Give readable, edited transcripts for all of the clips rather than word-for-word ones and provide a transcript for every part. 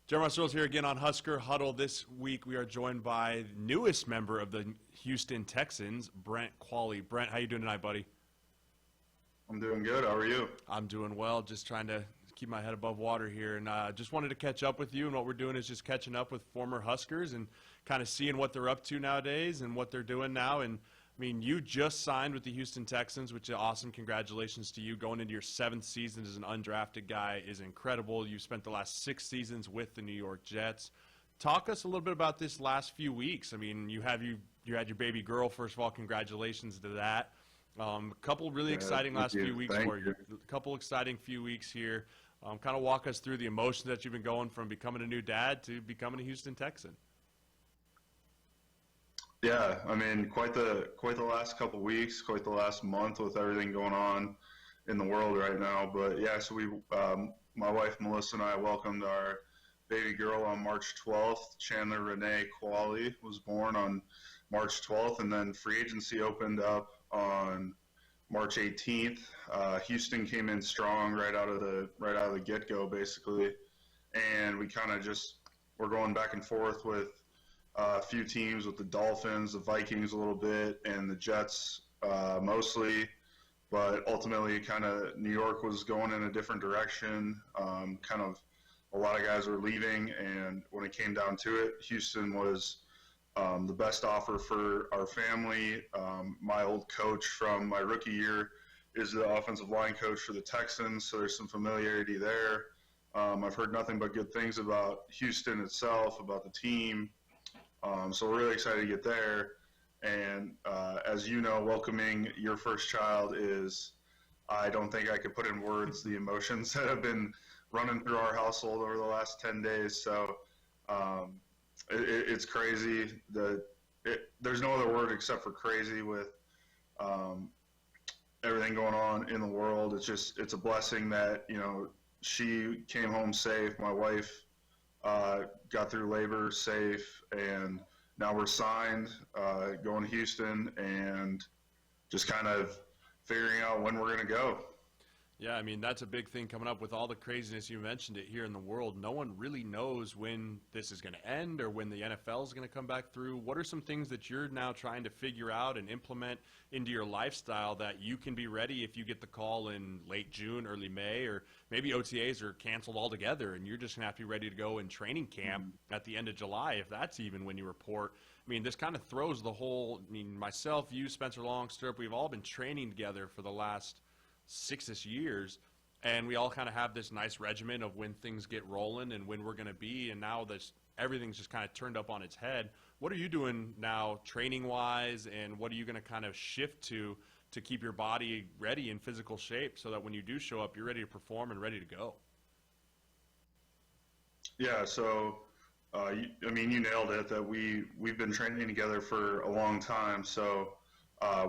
Jeremiah Sirles here again on Husker Huddle. This week we are joined by the newest member of the Houston Texans, Brent Qvale. Brent, how you doing tonight, buddy? I'm doing good. How are you? I'm doing well, just trying to keep my head above water here. And just wanted to catch up with you, and what we're doing is just catching up with former Huskers and kind of seeing what they're up to nowadays and what they're doing now. And I mean, you just signed with the Houston Texans, which is awesome. Congratulations to you. Going into your 7th season as an undrafted guy is incredible. You spent the last 6 seasons with the New York Jets. Talk us a little bit about this last few weeks. I mean, you had your baby girl, first of all. Congratulations to that. A couple really exciting last few weeks for you. A couple exciting few weeks here. Kind of walk us through the emotions that you've been going from becoming a new dad to becoming a Houston Texan. Yeah, I mean, quite the last couple weeks, quite the last month with everything going on in the world right now. But yeah, so my wife Melissa and I welcomed our baby girl on March 12th. Chandler Renee Qvale was born on March 12th, and then free agency opened up on March 18th. Houston came in strong right out of the get-go, basically, and we kind of just were going back and forth with a few teams, with the Dolphins, the Vikings a little bit, and the Jets mostly. But ultimately, kind of New York was going in a different direction. Kind of a lot of guys were leaving, and when it came down to it, Houston was the best offer for our family. My old coach from my rookie year is the offensive line coach for the Texans, so there's some familiarity there. I've heard nothing but good things about Houston itself, about the team. So we're really excited to get there. And as you know, welcoming your first child I don't think I could put in words the emotions that have been running through our household over the last 10 days. So it's crazy. There's no other word except for crazy with everything going on in the world. It's a blessing that, she came home safe. My wife got through labor safe, and now we're signed, going to Houston, and just kind of figuring out when we're going to go. Yeah, I mean, that's a big thing coming up with all the craziness. You mentioned it here in the world. No one really knows when this is going to end or when the NFL is going to come back through. What are some things that you're now trying to figure out and implement into your lifestyle that you can be ready if you get the call in late June, early May, or maybe OTAs are canceled altogether and you're just going to have to be ready to go in training camp at the end of July, if that's even when you report? I mean, this kind of throws the whole, myself, you, Spencer Longstrip, we've all been training together for the last 6-ish years, and we all kind of have this nice regimen of when things get rolling and when we're going to be, and now everything's just kind of turned up on its head. What are you doing now training wise, and what are you going to kind of shift to keep your body ready in physical shape so that when you do show up, you're ready to perform and ready to go? Yeah, so you nailed it, that we've been training together for a long time, so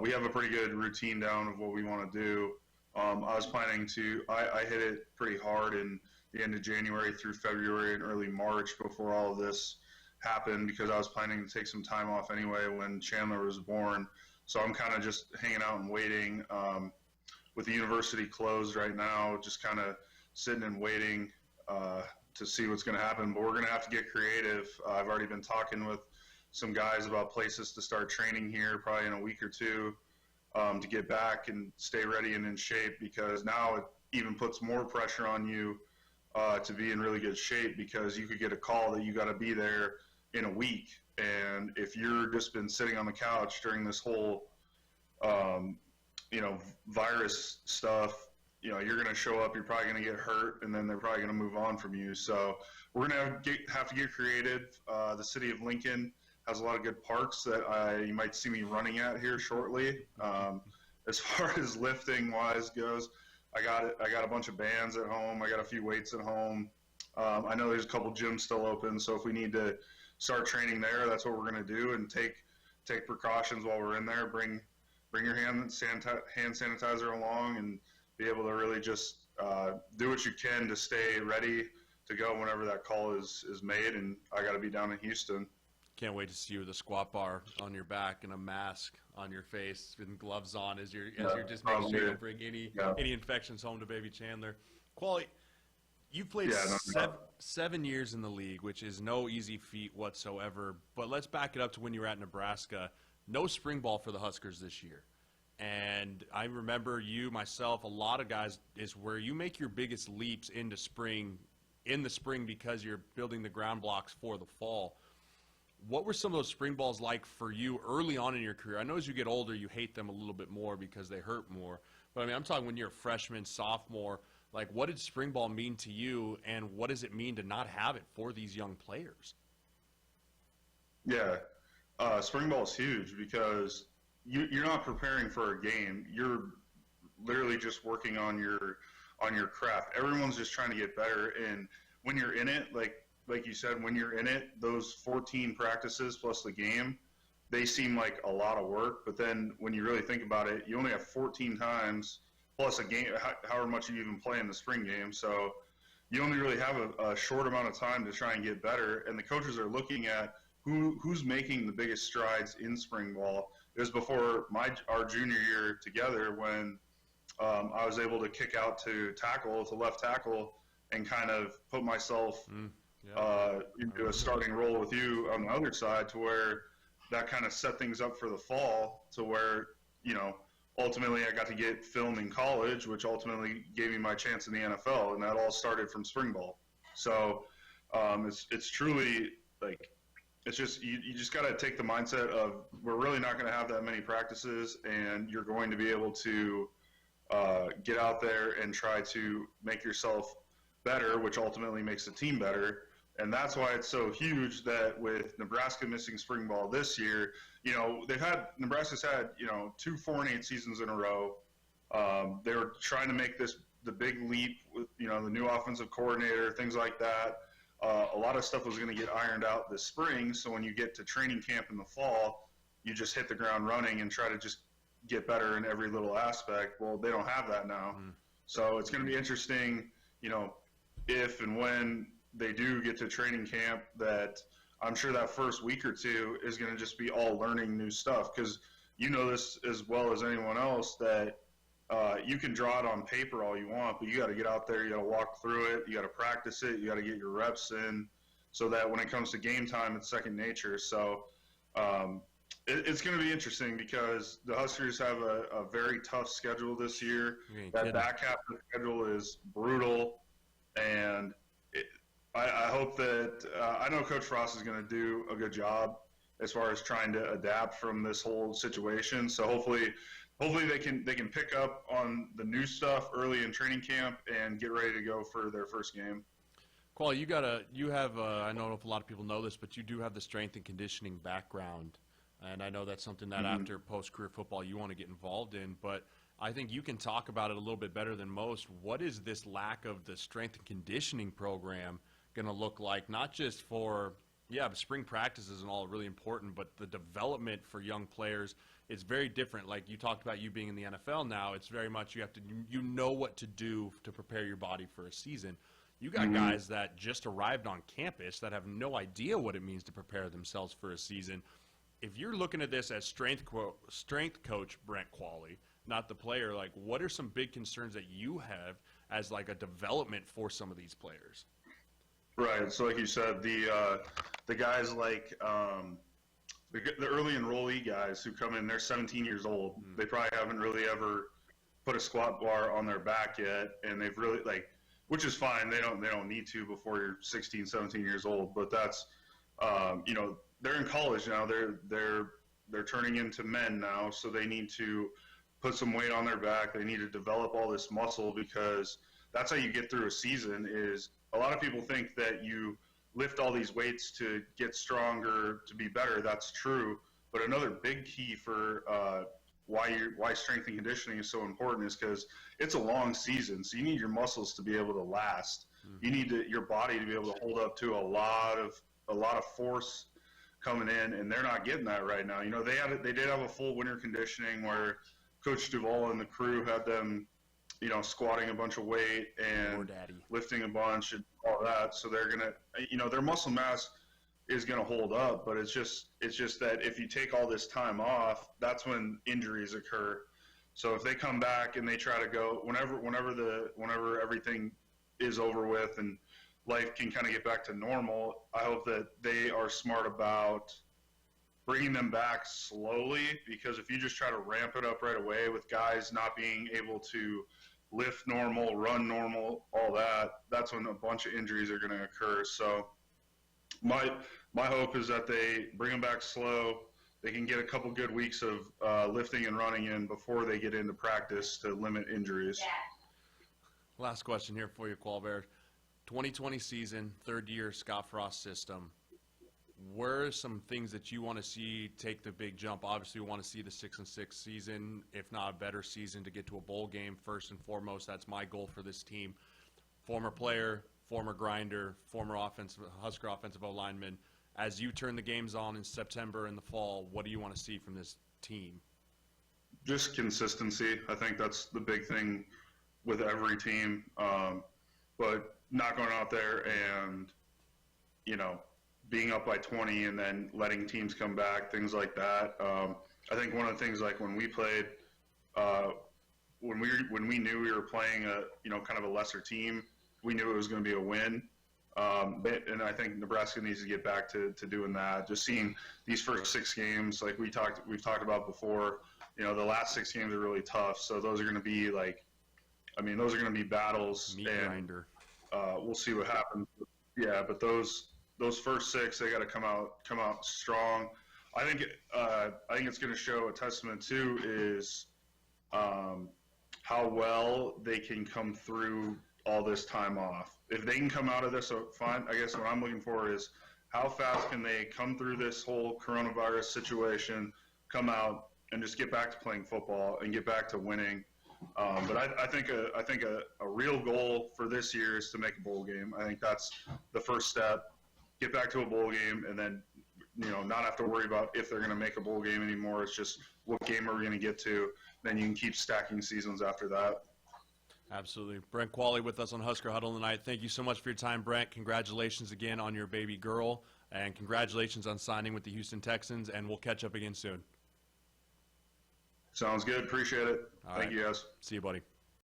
we have a pretty good routine down of what we want to do. I was planning I hit it pretty hard in the end of January through February and early March before all of this happened, because I was planning to take some time off anyway when Chandler was born. So I'm kind of just hanging out and waiting. With the university closed right now, just kind of sitting and waiting to see what's going to happen. But we're going to have to get creative. I've already been talking with some guys about places to start training here probably in a week or two. To get back and stay ready and in shape, because now it even puts more pressure on you to be in really good shape, because you could get a call that you got to be there in a week. And if you're just been sitting on the couch during this whole, virus stuff, you're going to show up, you're probably going to get hurt, and then they're probably going to move on from you. So we're going to have to get creative. The city of Lincoln has a lot of good parks that you might see me running at here shortly. As far as lifting wise goes, I got a bunch of bands at home. I got a few weights at home. I know there's a couple gyms still open, so if we need to start training there, that's what we're going to do, and take precautions while we're in there. Bring your hand sanitizer along, and be able to really just do what you can to stay ready to go whenever that call is made. And I got to be down in Houston. Can't wait to see you with a squat bar on your back and a mask on your face and gloves on as you're just making sure you don't bring any infections home to baby Chandler. Qvale, You've played Yeah, no doubt. 7 years in the league, which is no easy feat whatsoever. But let's back it up to when you were at Nebraska. No spring ball for the Huskers this year. And I remember you, myself, a lot of guys, is where you make your biggest leaps into spring, in the spring, because you're building the ground blocks for the fall. What were some of those spring balls like for you early on in your career? I know as you get older, you hate them a little bit more because they hurt more. But I mean, I'm talking when you're a freshman, sophomore. Like, what did spring ball mean to you, and what does it mean to not have it for these young players? Yeah, spring ball is huge because you're not preparing for a game. You're literally just working on your craft. Everyone's just trying to get better, and when you're in it, like you said, when you're in it, those 14 practices plus the game, they seem like a lot of work. But then when you really think about it, you only have 14 times plus a game, however much you even play in the spring game. So you only really have a short amount of time to try and get better. And the coaches are looking at who's making the biggest strides in spring ball. It was before our junior year together when I was able to kick out to left tackle, and kind of put myself into a starting role with you on the other side, to where that kind of set things up for the fall, to where, ultimately I got to get film in college, which ultimately gave me my chance in the NFL, and that all started from spring ball. So it's truly like, it's just, you just got to take the mindset of, we're really not going to have that many practices, and you're going to be able to get out there and try to make yourself better, which ultimately makes the team better. And that's why it's so huge that with Nebraska missing spring ball this year, Nebraska's had, 2 4-8 seasons in a row. They were trying to make the big leap with, the new offensive coordinator, things like that. A lot of stuff was going to get ironed out this spring. So when you get to training camp in the fall, you just hit the ground running and try to just get better in every little aspect. Well, they don't have that now. So it's going to be interesting, if and when they do get to training camp, that I'm sure that first week or two is going to just be all learning new stuff, because you know this as well as anyone else, that you can draw it on paper all you want, but you got to get out there, you got to walk through it, you got to practice it, you got to get your reps in, so that when it comes to game time, it's second nature. So it's going to be interesting, because the Huskers have a very tough schedule this year. That back half of the schedule is brutal, and I hope that I know Coach Frost is going to do a good job as far as trying to adapt from this whole situation. So hopefully they can pick up on the new stuff early in training camp and get ready to go for their first game. Qvale, you have I don't know if a lot of people know this, but you do have the strength and conditioning background, and I know that's something that after post-career football you want to get involved in. But I think you can talk about it a little bit better than most. What is this lack of the strength and conditioning program going to look like, not just for spring practices and all really important, but the development for young players is very different. Like you talked about, you being in the NFL now, it's very much you have to know what to do to prepare your body for a season. You got guys that just arrived on campus that have no idea what it means to prepare themselves for a season. If you're looking at this as strength coach Brent Qvale, not the player, like what are some big concerns that you have as like a development for some of these players? Right. So like you said, the guys like the early enrollee guys who come in, they're 17 years old. They probably haven't really ever put a squat bar on their back yet, and they've really which is fine. They don't need to before you're 16, 17 years old. But that's they're in college now. They're turning into men now, so they need to put some weight on their back. They need to develop all this muscle, because that's how you get through a season. Is a lot of people think that you lift all these weights to get stronger, to be better. That's true. But another big key for why strength and conditioning is so important is because it's a long season. So you need your muscles to be able to last. You need your body to be able to hold up to a lot of force coming in, and they're not getting that right now. They did have a full winter conditioning where Coach Duvall and the crew had them, squatting a bunch of weight and lifting a bunch and all that. So they're going to, their muscle mass is going to hold up, but it's just that if you take all this time off, that's when injuries occur. So if they come back and they try to go whenever everything is over with and life can kind of get back to normal, I hope that they are smart about bringing them back slowly, because if you just try to ramp it up right away with guys not being able to lift normal, run normal, all that, that's when a bunch of injuries are going to occur. So my hope is that they bring them back slow. They can get a couple good weeks of lifting and running in before they get into practice to limit injuries. Last question here for you, Qvale. 2020 season, third year Scott Frost system. Where are some things that you want to see take the big jump? Obviously, we want to see the 6-6 season, if not a better season, to get to a bowl game first and foremost. That's my goal for this team. Former player, former grinder, former Husker offensive O-lineman. As you turn the games on in September and the fall, what do you want to see from this team? Just consistency. I think that's the big thing with every team. But not going out there and, being up by 20 and then letting teams come back, things like that. I think one of the things, like when we played, when we knew we were playing kind of a lesser team, we knew it was going to be a win. And I think Nebraska needs to get back to doing that. Just seeing these first 6 games, like we've talked about before, the last 6 games are really tough. So those are going to be those are going to be battles. Meat grinder. We'll see what happens. Yeah, but those first 6, they got to come out strong. I think it's going to show a testament too is how well they can come through all this time off. If they can come out of this fine, I guess what I'm looking for is how fast can they come through this whole coronavirus situation, come out and just get back to playing football and get back to winning. But I think a real goal for this year is to make a bowl game. I think that's the first step. Get back to a bowl game, and then not have to worry about if they're going to make a bowl game anymore. It's just what game are we going to get to. Then you can keep stacking seasons after that. Absolutely. Brent Qvale with us on Husker Huddle tonight. Thank you so much for your time, Brent. Congratulations again on your baby girl, and congratulations on signing with the Houston Texans, and we'll catch up again soon. Sounds good. Appreciate it. Thank you, guys. See you, buddy.